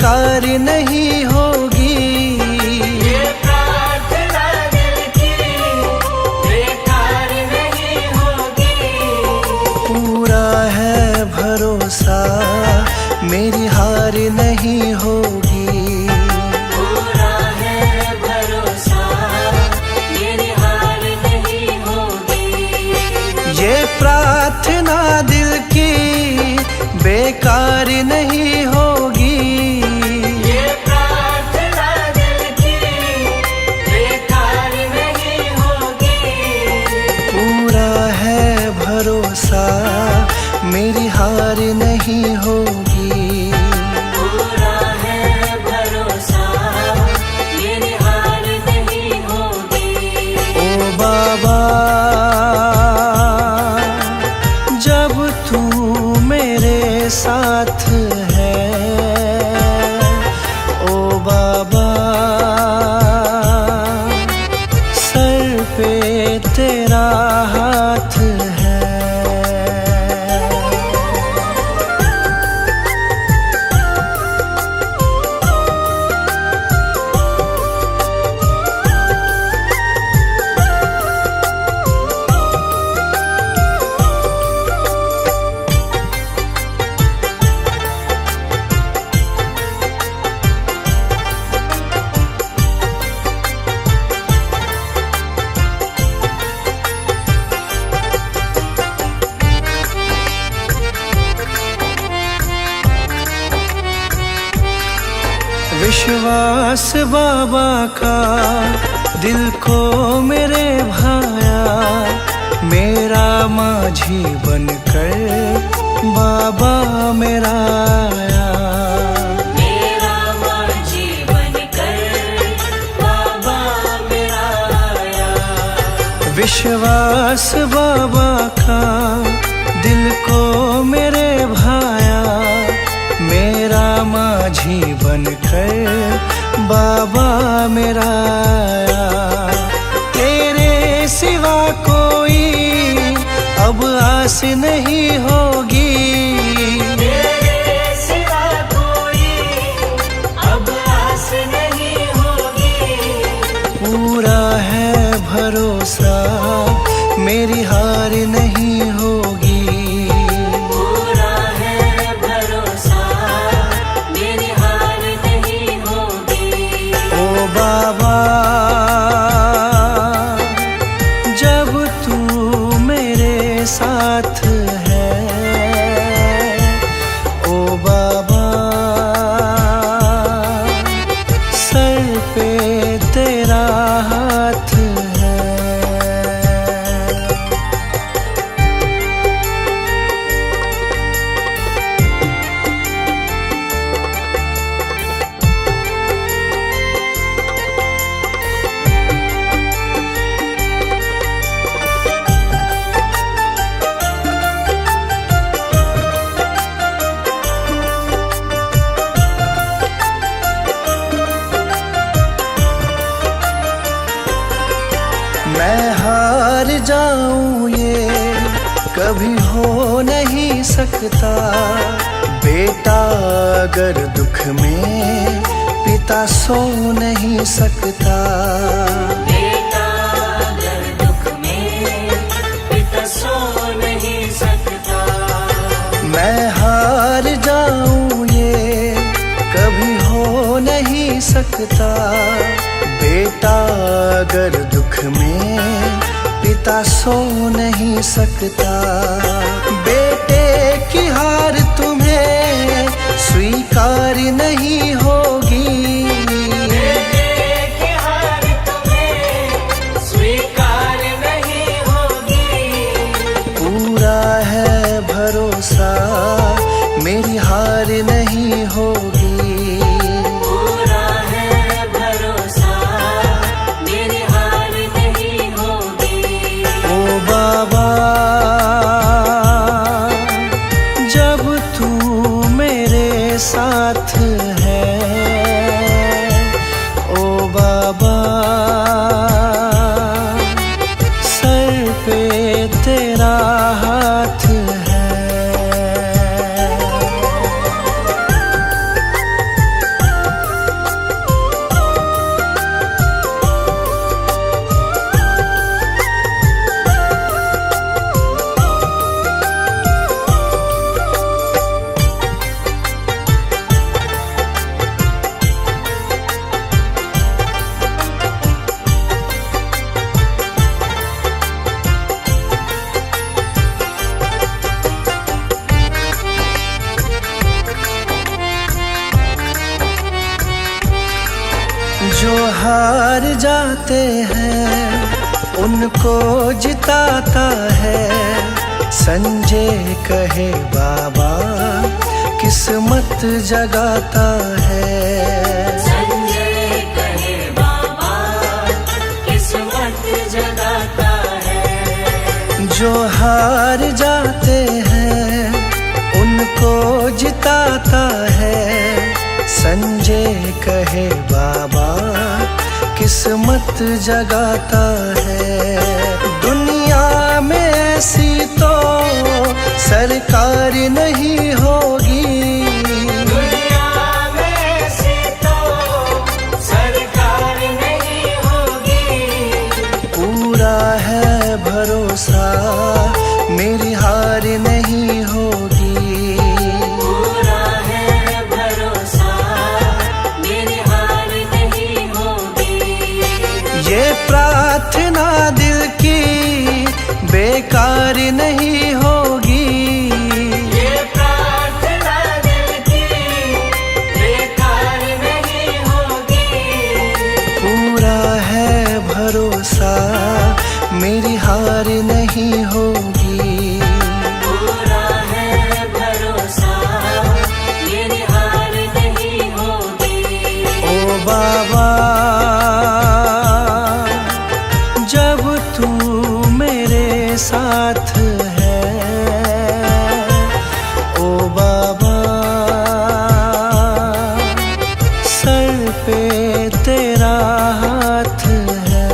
बेकार नहीं होगी। ये प्रार्थना दिल की बेकार नहीं होगी। पूरा है भरोसा मेरी हार नहीं होगी। पूरा है भरोसा मेरी हार नहीं होगी। ये प्रार्थना दिल की बेकार नहीं होगी। ये प्रार्थना दिल की बेकार नहीं होगी। पूरा है भरोसा मेरी हार नहीं होगी। पूरा है भरोसा मेरी हार नहीं होगी। ओ बाबा जब तू मेरे साथ है, ओ बाबा सर पे तेरा हाथ है। विश्वास बाबा का दिल को मेरे भाया, मेरा माझी बनकर बाबा मेरा आया। मेरा माझी बनकर बाबा मेरा आया। विश्वास बाबा का दिल को मेरे भाया, मेरा माझी बनकर बाबा मेरा आया। तेरे सिवा कोई अब आस नहीं होगी। तेरे सिवा कोई अब आस नहीं होगी। पूरा है भरोसा मेरी हार नहीं होगी। पूरा है भरोसा मेरी हार नहीं होगी। ओ बाबा जब तू मेरे साथ है, ओ बाबा सर पे तेरा हाथ है। मैं हार जाऊं ये कभी हो नहीं सकता। बेटा अगर दुख में पिता सो नहीं सकता। बेटा अगर दुख में पिता सो नहीं सकता। मैं हार जाऊं ये कभी हो नहीं सकता। बेटा अगर दुख में पिता सो नहीं सकता। बेटे की हार तुम्हें स्वीकार नहीं होगी। बेटे की हार तुम्हें स्वीकार नहीं होगी। पूरा है भरोसा मेरी हार नहीं होगी। पूरा है भरोसा मेरी हार नहीं होगी। ओ बाबा जब तू मेरे साथ है, ओ बाबा सर पे तेरा हाथ है। जो हार जाते हैं उनको जिताता है। संजय कहे बाबा किस्मत जगाता है। संजय कहे बाबा किस्मत जगाता है। जो हार जाते हैं उनको जिताता है। संजय कहे बाबा किस्मत जगाता है। दुनिया में ऐसी तो सरकार नहीं होगी। दुनिया में ऐसी तो सरकार नहीं होगी। पूरा है भरोसा मेरी हार नहीं होगी। पूरा है भरोसा मेरी हार नहीं होगी। ये प्रार्थना दिल की बेकार नहीं होगी। ये प्रार्थना दिल की बेकार नहीं होगी। पूरा है भरोसा मेरी हार नहीं होगी। पूरा है भरोसा मेरी हार नहीं होगी। ओ बाबा जब तू मेरे साथ है। ओ बाबा सर पे तेरा हाथ है।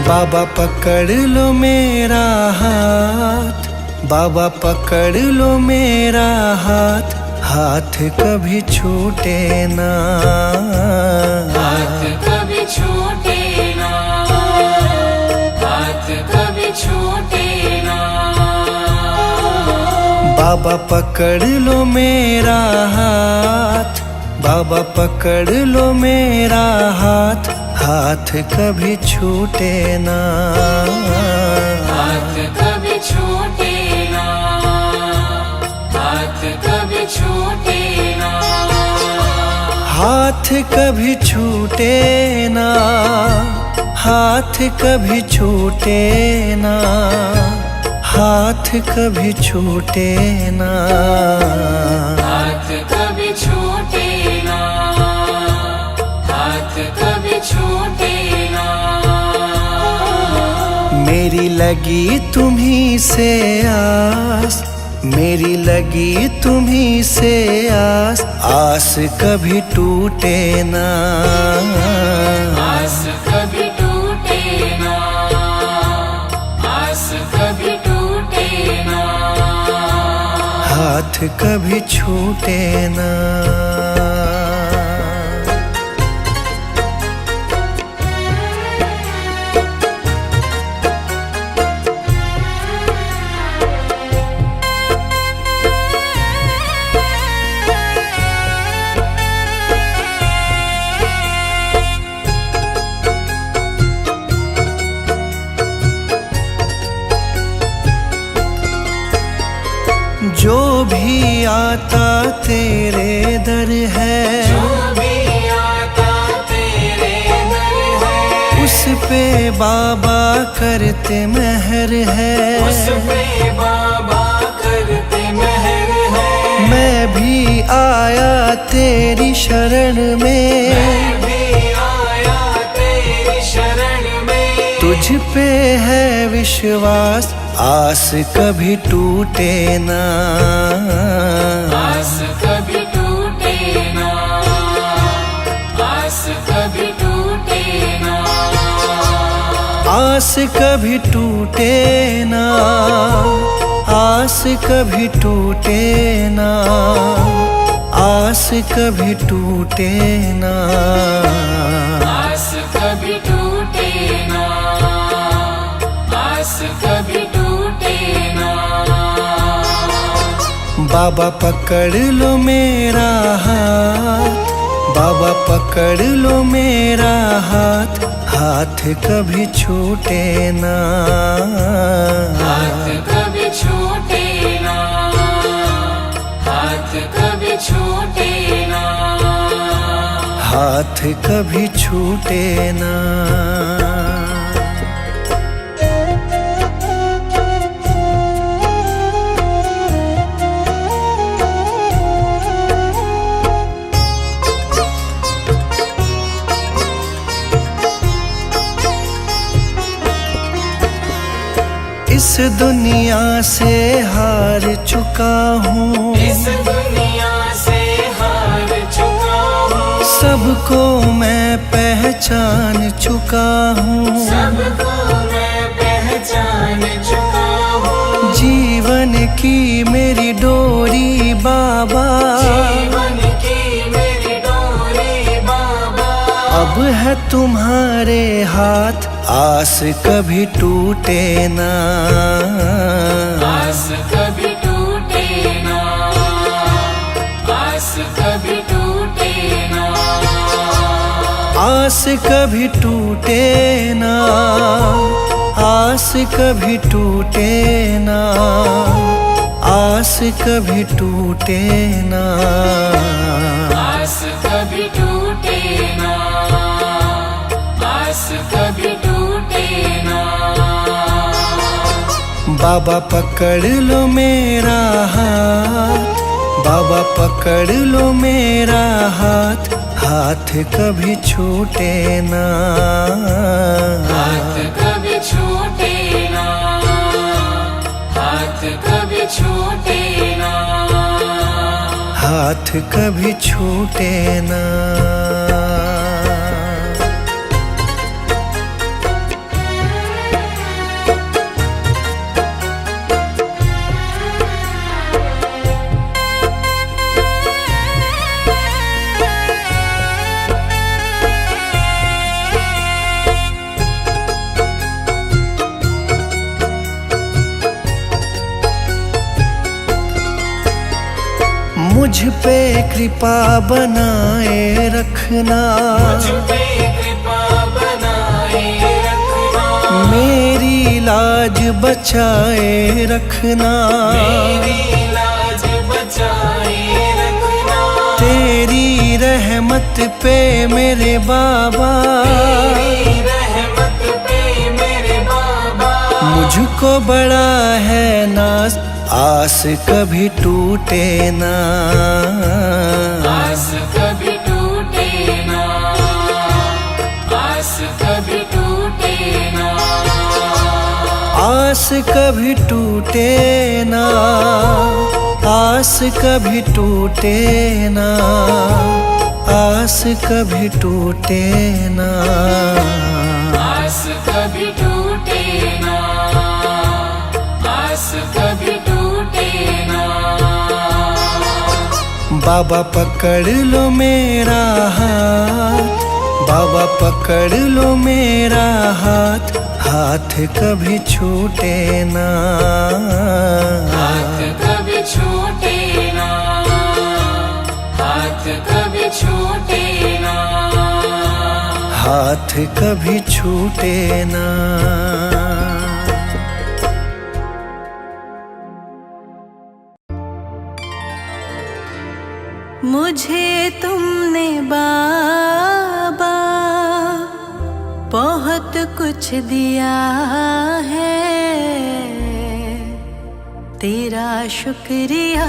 बाबा पकड़ लो मेरा हाथ। बाबा पकड़ लो मेरा हाथ। हाथ कभी छूटे ना। हाथ कभी छूटे ना। हाथ कभी छूटे ना। बाबा पकड़ लो मेरा हाथ। बाबा पकड़ लो मेरा हाथ। हाथ कभी छूटे ना। हाथ कभी छूटे ना। हाथ कभी छूटे ना। हाथ कभी छूटे ना। हाथ कभी छूटे ना। हाथ कभी छूटे ना। हाथ कभी छूटे ना। हाथ कभी छूटे ना। मेरी लगी तुम्ही से आस। मेरी लगी तुम्ही से आस। आस कभी टूटे ना। आस कभी टूटे ना। आस कभी टूटे ना। हाथ कभी छूटे ना। जो भी आता तेरे दर है। जो भी आता तेरे दर है। उस पे बाबा करते मेहर है। उस पे बाबा करते मेहर है। मैं भी आया तेरी शरण में। मैं भी आया तेरी शरण में। तुझ पे है विश्वास। आस कभी टूटे ना। आस कभी टूटे ना। आस कभी टूटे ना। आस कभी टूटे ना। आस कभी टूटे ना। आस कभी टूटे ना। आस कभी टूटे ना। आस कभी टूटे ना। बाबा पकड़ लो मेरा हाथ, बाबा पकड़ लो मेरा हाथ, हाथ कभी छूटे ना, हाथ कभी छूटे ना, हाथ कभी छूटे ना, हाथ कभी छूटे ना। इस दुनिया से हार चुका हूँ, इस दुनिया से हार चुका हूँ, सबको मैं पहचान चुका हूँ, सबको मैं पहचान चुका हूँ। जीवन की मेरी डोरी बाबा, जीवन की मेरी डोरी बाबा, अब है तुम्हारे हाथ, आस कभी टूटे ना, आस कभी टूटे ना, आस कभी टूटे ना, आस कभी टूटे ना, आस कभी टूटे ना, आस कभी टूटे ना, आस कभी टूटे ना, आस कभी टूटे ना। बाबा पकड़ लो मेरा हाथ, बाबा पकड़ लो मेरा हाथ, हाथ कभी छूटे ना, हाथ कभी छूटे ना, हाथ कभी छूटे ना, हाथ कभी छूटे ना। मुझ पे कृपा बनाए रखना, मुझ पे कृपा बनाए रखना, मेरी लाज बचाए रखना, मेरी लाज बचाए रखना, तेरी रहमत पे मेरे बाबा, तेरी रहमत पे मेरे बाबा, मुझको बड़ा है नाज, आस कभी टूटे ना, आस कभी टूटे ना, आस कभी टूटे ना, आस कभी टूटे ना, आस कभी टूटे ना, आस कभी टूटे ना, आस कभी टूटे ना, आस कभी टूटे ना। बाबा पकड़ लो मेरा हाथ, बाबा पकड़ लो मेरा हाथ, हाथ कभी छूटे ना, हाथ कभी छूटे ना, हाथ कभी छूटे ना, हाथ कभी छूटे ना। मुझे तुमने बाबा बहुत कुछ दिया है, तेरा शुक्रिया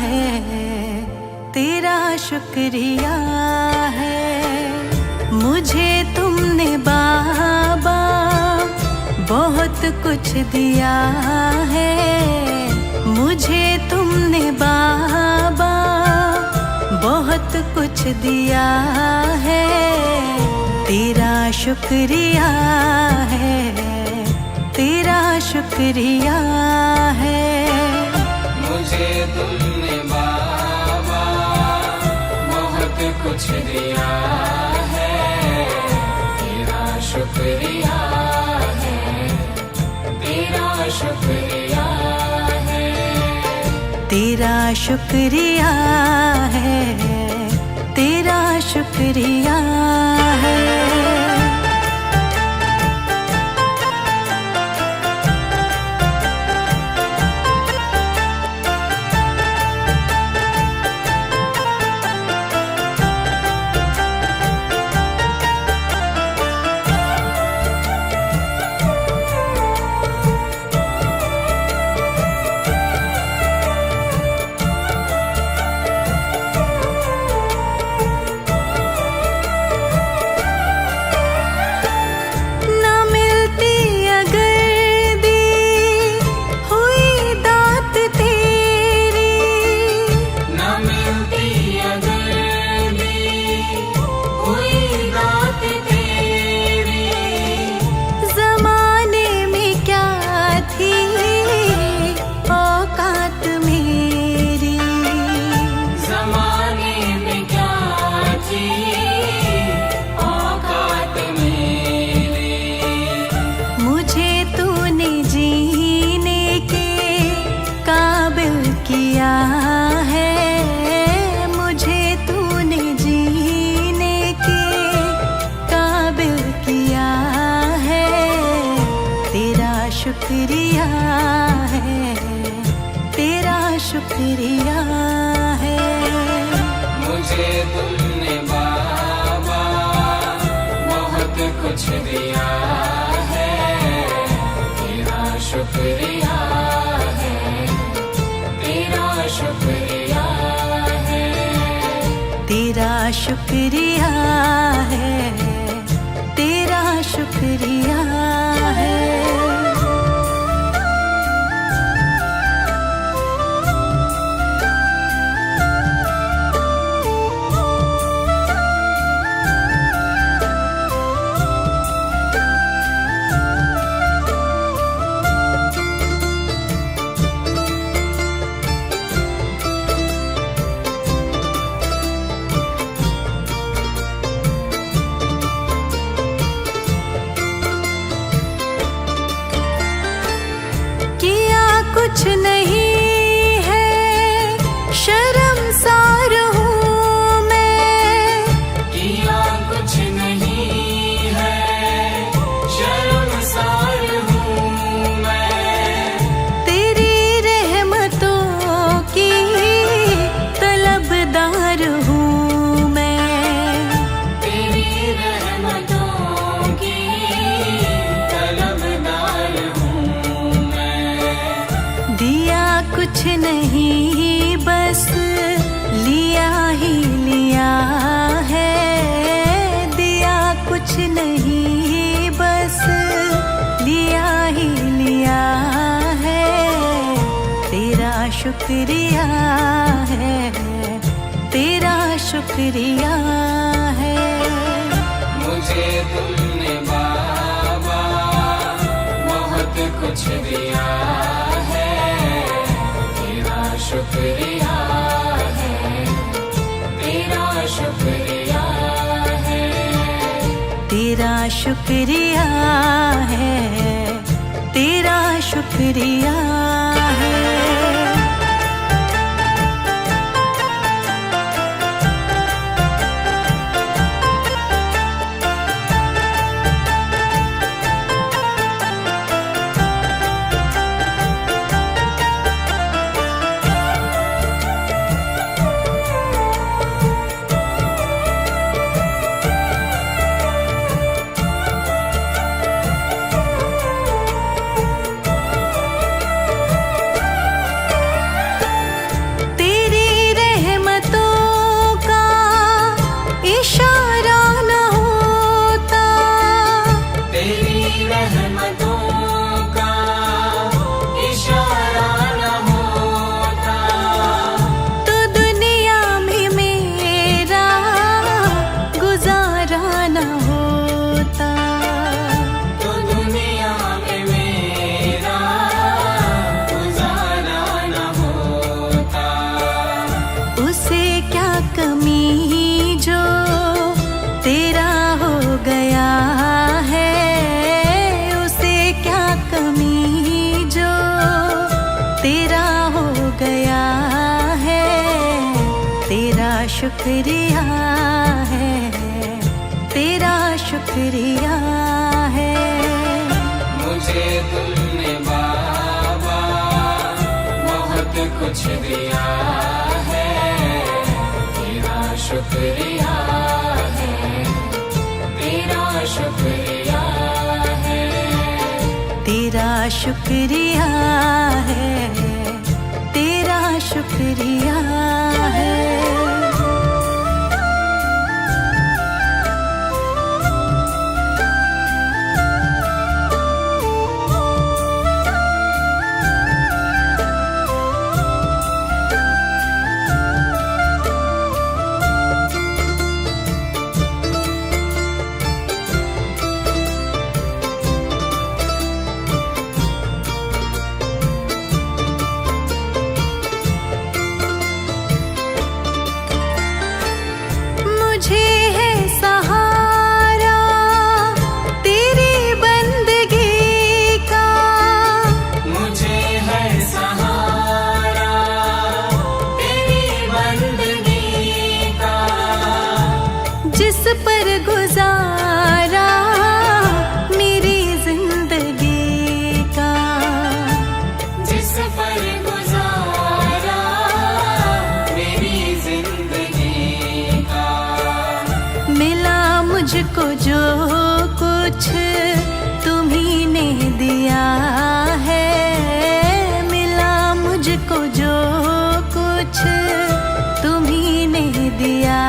है, तेरा शुक्रिया है। मुझे तुमने बाबा बहुत कुछ दिया है, मुझे तुमने बाबा बहुत कुछ दिया है, तेरा शुक्रिया है, तेरा शुक्रिया है। मुझे तुमने बाबा बहुत कुछ दिया है, तेरा शुक्रिया है, तेरा शुक्रिया है। तेरा शुक्रिया है, तेरा शुक्रिया है। शुक्रिया है, तेरा शुक्रिया है। मुझे तुमने बाबा बहुत कुछ दिया है, तेरा शुक्रिया है, तेरा शुक्रिया है, तेरा शुक्रिया है, तेरा शुक्रिया है। कुछ नहीं है शर्मसार हूँ मैं, किया कुछ नहीं है शर्मसार हूँ मैं, तेरी रहमतों की तलबदार हूँ मैं, तेरी रहमतों की तलबदार हूँ मैं। दिया कुछ नहीं बस लिया ही लिया है, दिया कुछ नहीं बस लिया ही लिया है, तेरा शुक्रिया है, तेरा शुक्रिया है। मुझे तुमने बाबा बहुत कुछ दिया है, शुक्रिया है, तेरा शुक्रिया है, तेरा शुक्रिया है, तेरा शुक्रिया है। तेरा हो गया शुक्रिया है, तेरा शुक्रिया है। मुझे तुमने बाबा बहुत कुछ दिया है, तेरा शुक्रिया है, तेरा शुक्रिया है, तेरा शुक्रिया है, तेरा शुक्रिया है। मुझे है सहारा तेरी बंदगी का, मुझे है सहारा तेरी बंदगी का, जिस पर गुजारा मेरी जिंदगी का, जिस पर गुजारा मेरी जिंदगी का। मिला मुझको जो कुछ तुम्ही ने दिया है, मिला मुझको जो कुछ तुम्ही ने दिया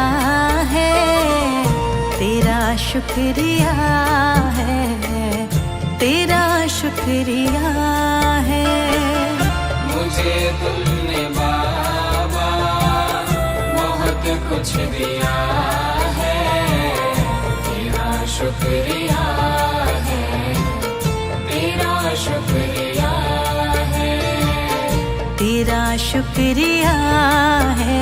है, तेरा शुक्रिया है, तेरा शुक्रिया है। मुझे तुमने बाबा बहुत कुछ दिया है, तेरा शुक्रिया है, तेरा शुक्रिया है, तेरा शुक्रिया है,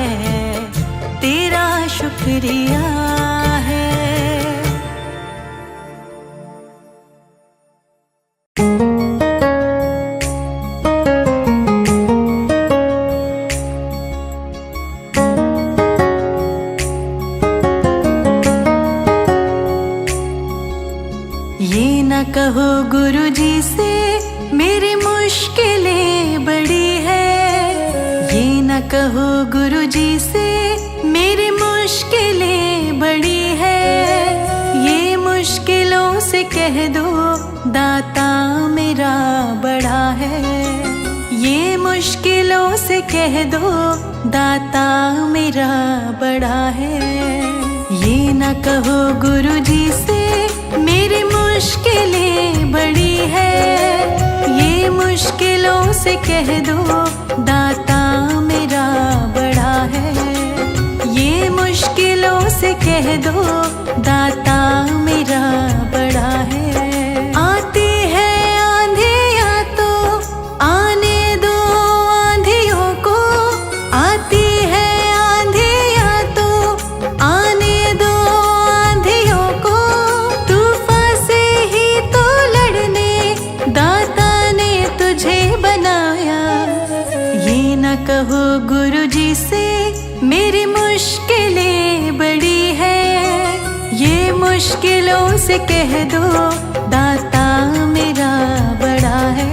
तेरा शुक्रिया है। ये न कहो गुरुजी से मेरी मुश्किलें बड़ी है, ये न कहो गुरुजी से मेरी मुश्किलें बड़ी है, ये मुश्किलों से कह दो दाता मेरा बड़ा है, ये मुश्किलों से कह दो दाता मेरा बड़ा है। ये न कहो गुरुजी से मेरी मुश्किलें बड़ी है, ये मुश्किलों से कह दो दाता मेरा बड़ा है, ये मुश्किलों से कह दो दाता मेरा बड़ा है। आती है आंधियाँ तो आने दो आंधियों को, आती है आंधियाँ तो आने दो आंधियों को, तूफान से ही तो लड़ने दाता ने तुझे बनाया। ये न कहो गुरुजी से मेरी मुश्किलें बड़ी है, ये मुश्किलों से कह दो दाता मेरा बड़ा है,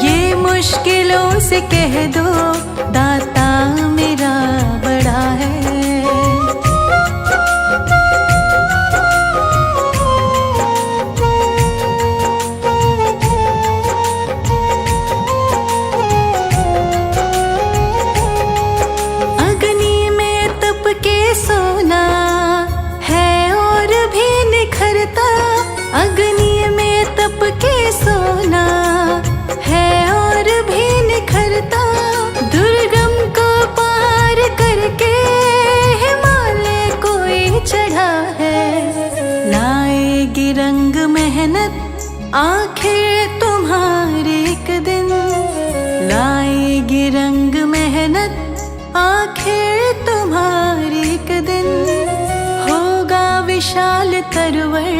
ये मुश्किलों से कह दो दाता मेरा बड़ा है। अग्नि में तप के सोना है और भी निखरता, अग्नि में तप के सोना है और भी निखरता, दुर्गम को पार करके हिमालय कोई चढ़ा है। लाएगी रंग मेहनत आखिर तुम्हारे एक दिन, लाएगी रंग मेहनत आखिर तुम्हारी एक दिन, होगा विशाल तरवर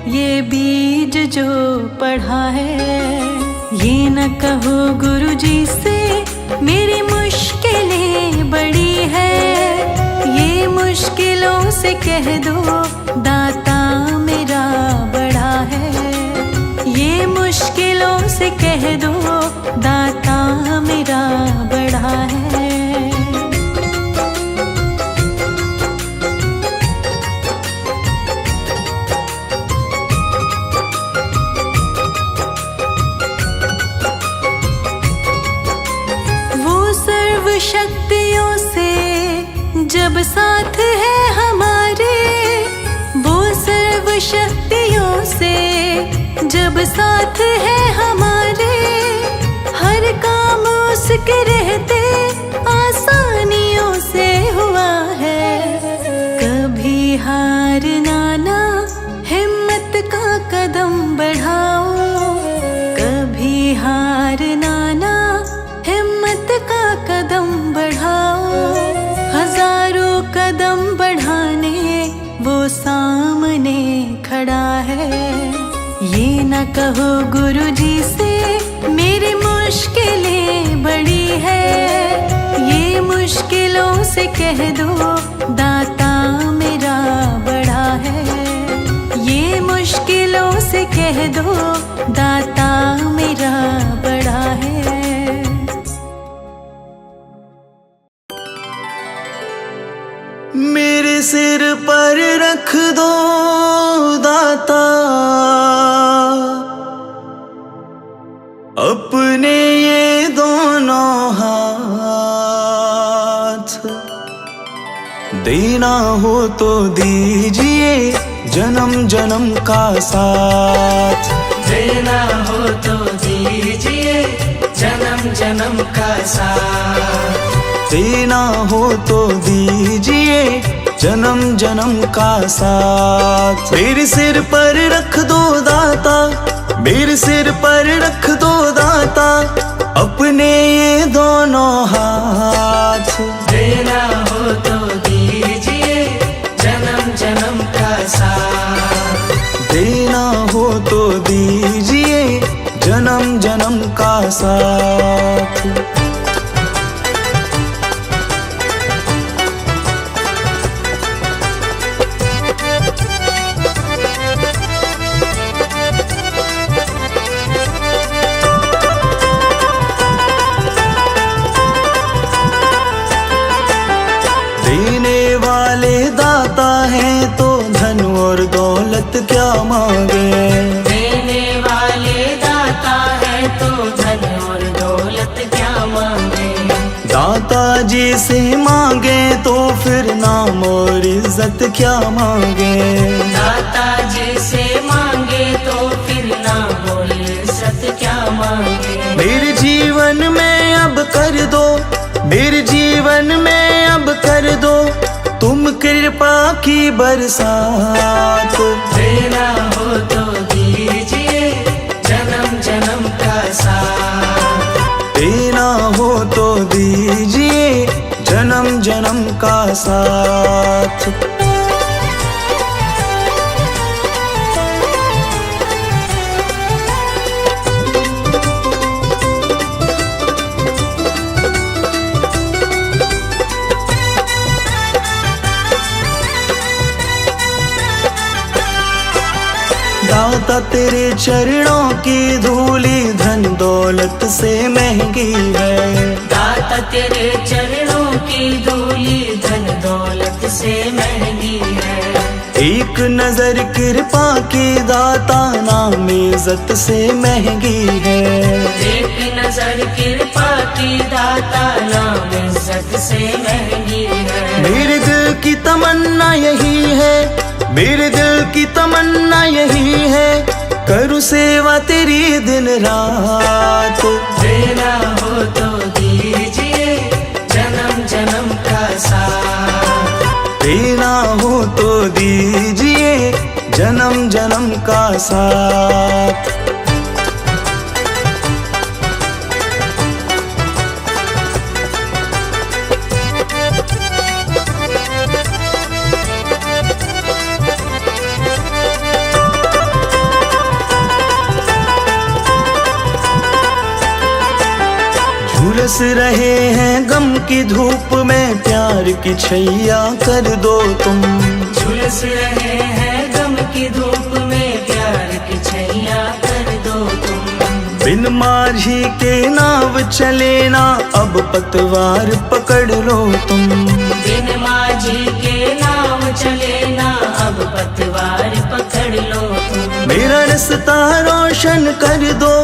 ये बीज जो पढ़ा है। ये न कहो गुरुजी से मेरी मुश्किलें बड़ी है, ये मुश्किलों से कह दो दाता मेरा बड़ा है। ये मुश्किलों से कह दो दाता मेरा बड़ा है। शक्तियों से जब साथ है हमारे, वो सर्व शक्तियों से जब साथ है हमारे, हर काम उसके रहते आसानियों से हुआ है। कभी हारना ना, हिम्मत का कदम बढ़ाओ। कभी हारना ना, हिम्मत का कदम बढ़ाओ। हजारों कदम बढ़ाने वो सामने खड़ा है। ये न कहो गुरुजी से मेरी मुश्किलें बड़ी है। ये मुश्किलों से कह दो दाता मेरा बड़ा है। ये मुश्किलों से कह दो दाता मेरा बड़ा है। मेरे सिर पर रख दो दाता अपने ये दोनों हाथ। देना हो तो दीजिए जन्म जन्म का साथ। देना हो तो दीजिए जन्म जन्म का साथ। देना हो तो दीजिए जन्म जन्म का साथ। मेरे सिर पर रख दो दाता, मेरे सिर पर रख दो दाता अपने ये दोनों हाथ। देना हो तो दीजिए जन्म जन्म का साथ। देना हो तो दीजिए जन्म जन्म का साथ। देने वाले दाता हैं तो धन और दौलत क्या मांगे। देने वाले दाता है तो धन और दौलत क्या मांगे। दाता जी से मांगे तो फिर नाम और इज्जत क्या मांगे। दाता जी से मांगे तो फिर नाम और इज्जत क्या मांगे। मेरे जीवन में अब कर दो, मेरे जीवन में अब कर दो तुम कृपा की बरसात। देना हो तो दीजिए जन्म जन्म का साथ। देना हो तो दीजिए जन्म जन्म का साथ। दाता तेरे चरणों की धूली धन दौलत से महंगी है। दाता तेरे चरणों की धूली धन दौलत से महंगी है। एक नजर कृपा की दाता नाम इज्जत से महंगी है। एक नजर कृपा की दाता नाम इज्जत से महंगी है। मेरे दिल की तमन्ना यही है, मेरे दिल की तमन्ना यही है करूँ सेवा तेरी दिन रात। देना हो तो दीजिए जन्म जन्म का साथ। देना हो तो दीजिए जन्म जन्म का साथ। झुलस रहे हैं गम की धूप में, प्यार की छैया कर दो तुम। झुलस रहे हैं गम की धूप में, प्यार की छैया कर दो तुम। बिन माझी के नाव चले ना, अब पतवार पकड़ लो तुम। बिन माझी के नाव चले ना, अब पतवार पकड़ लो तुम। मेरा रास्ता रोशन कर दो,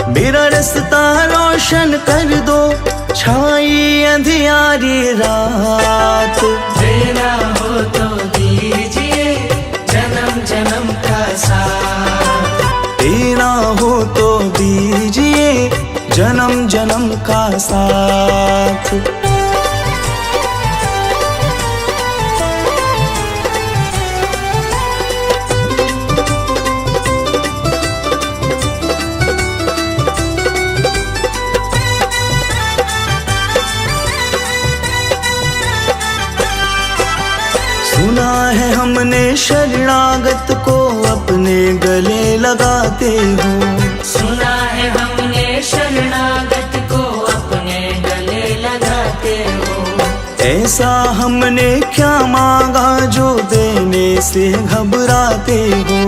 मेरा रास्ता रोशन कर दो, छाई अंधियारी रात। देना हो तो दीजिए जन्म जन्म का साथ। देना हो तो दीजिए जन्म जन्म का साथ। सुना है हमने शरणागत को अपने गले लगाते हो। सुना है हमने शरणागत को अपने गले लगाते हो। ऐसा हमने क्या मांगा जो देने से घबराते हो।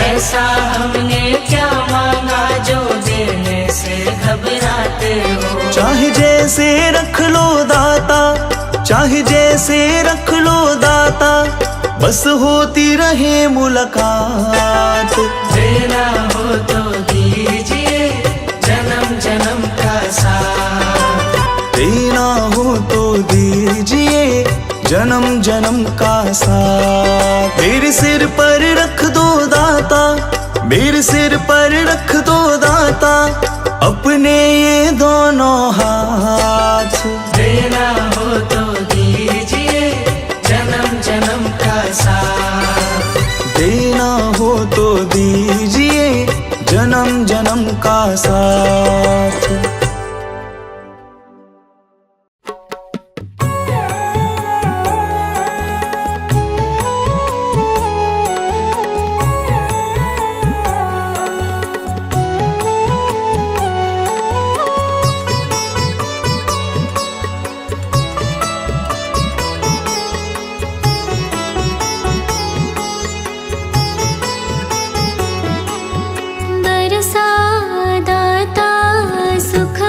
ऐसा हमने क्या मांगा जो देने से घबराते हो। चाहे जैसे रख लो दाता, चाहे जैसे रख लो दाता, बस होती रहे मुलाकात। देना हो तो दीजिए जन्म जन्म का साथ। देना हो तो दीजिए जन्म जन्म का साथ। मेरे सिर पर रख दो दाता, मेरे सिर पर रख दो दाता, अपने ये दोनों हाथ। देना हो तो दीजिए जन्म जन्म का साथ। देना हो तो दीजिए जन्म जन्म का साथ। बरसा दाता सुख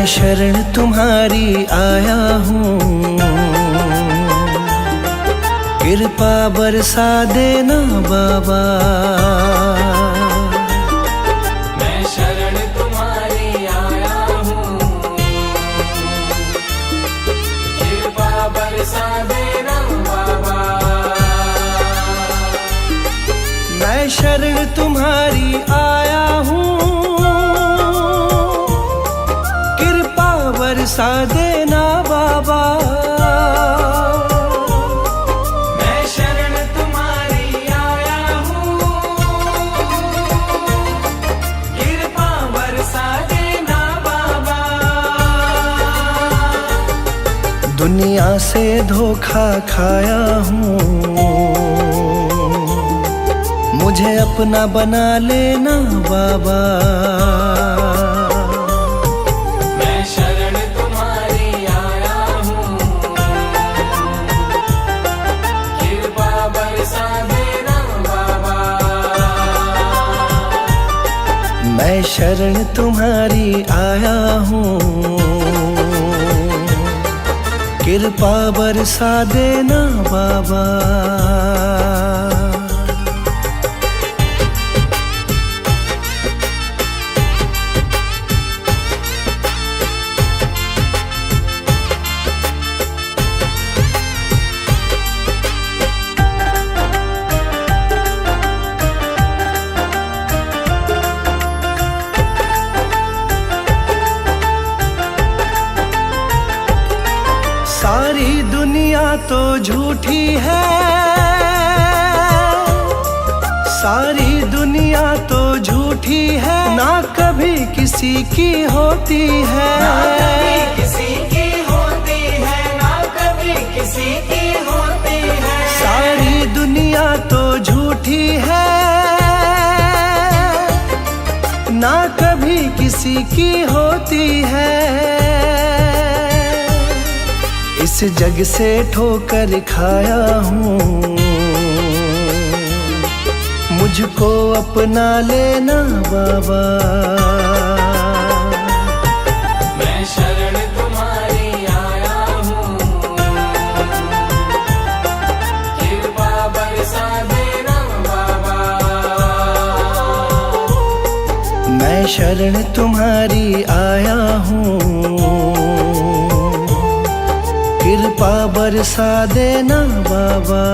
शरण तुम्हारी आया हूँ, कृपा बरसा देना बाबा। मैं शरण तुम्हारी आया हूँ, कृपा बरसा देना बाबा। मैं शरण तुम्हारी आया हूँ, कृपा बरसा देना बाबा। मैं शरण तुम्हारी आया हूँ, कृपा बरसा देना बाबा। दुनिया से धोखा खाया हूँ, मुझे अपना बना लेना बाबा। मैं शरण तुम्हारी आया हूँ, कृपा बरसा देना बाबा। मैं शरण तुम्हारी आया हूँ, कृपा बरसा देना बाबा। सारी दुनिया तो झूठी है, सारी दुनिया तो झूठी है, ना कभी किसी की होती है। ना कभी किसी की होती है, ना कभी किसी की होती है। सारी दुनिया तो झूठी है, ना कभी किसी की होती है। इस जग से ठोकर खाया हूँ, मुझको अपना लेना बाबा। मैं शरण तुम्हारी आया हूँ, कृपा बरसा देना बाबा। मैं शरण तुम्हारी आया हूँ, कृपा बरसा देना बाबा।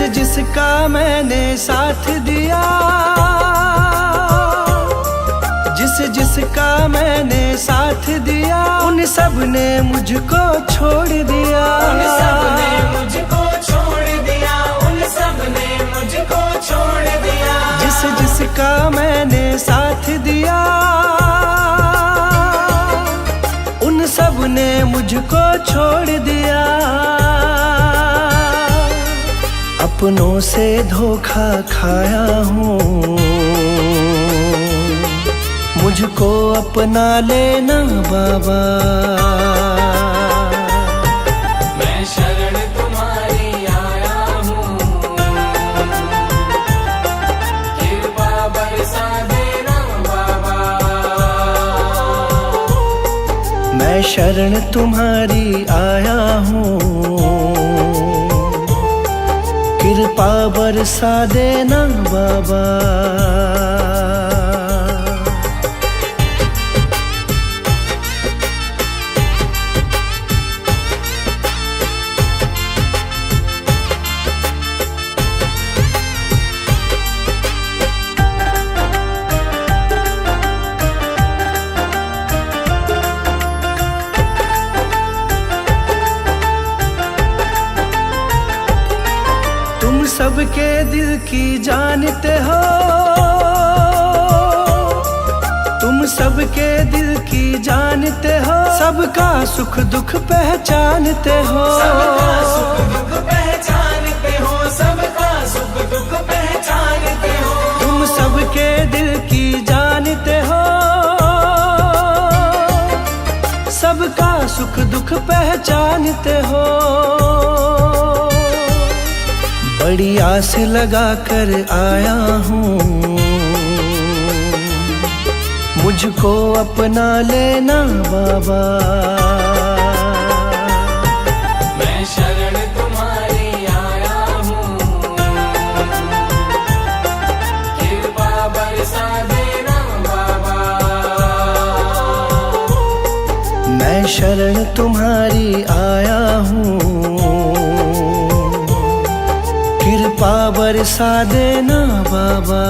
जिसका मैंने साथ दिया, जिसका मैंने साथ दिया, उन सब ने मुझको छोड़ दिया। उन सब ने मुझको छोड़ दिया, उन सब ने मुझको छोड़ दिया। जिसका मैंने साथ दिया, उन सब ने मुझको छोड़ दिया। अपनों से धोखा खाया हूँ, मुझको अपना लेना बाबा। मैं शरण तुम्हारी आया हूँ, कृपा बरसा देना बाबा। मैं शरण तुम्हारी आया हूँ, कृपा बरसा देना बाबा। सबके दिल की जानते हो, तुम सबके दिल की जानते हो, सबका सुख दुख पहचानते हो। सबका सुख दुख पहचानते हो, सबका सुख दुख पहचानते हो। तुम सबके दिल की जानते हो, सबका सुख दुख पहचानते हो। बड़ी आस लगा कर आया हूँ, मुझको अपना लेना बाबा। मैं शरण तुम्हारी आया हूँ, कृपा बरसा देना बाबा। मैं शरण तुम्हारी आया हूँ, कृपा बरसा देना बाबा।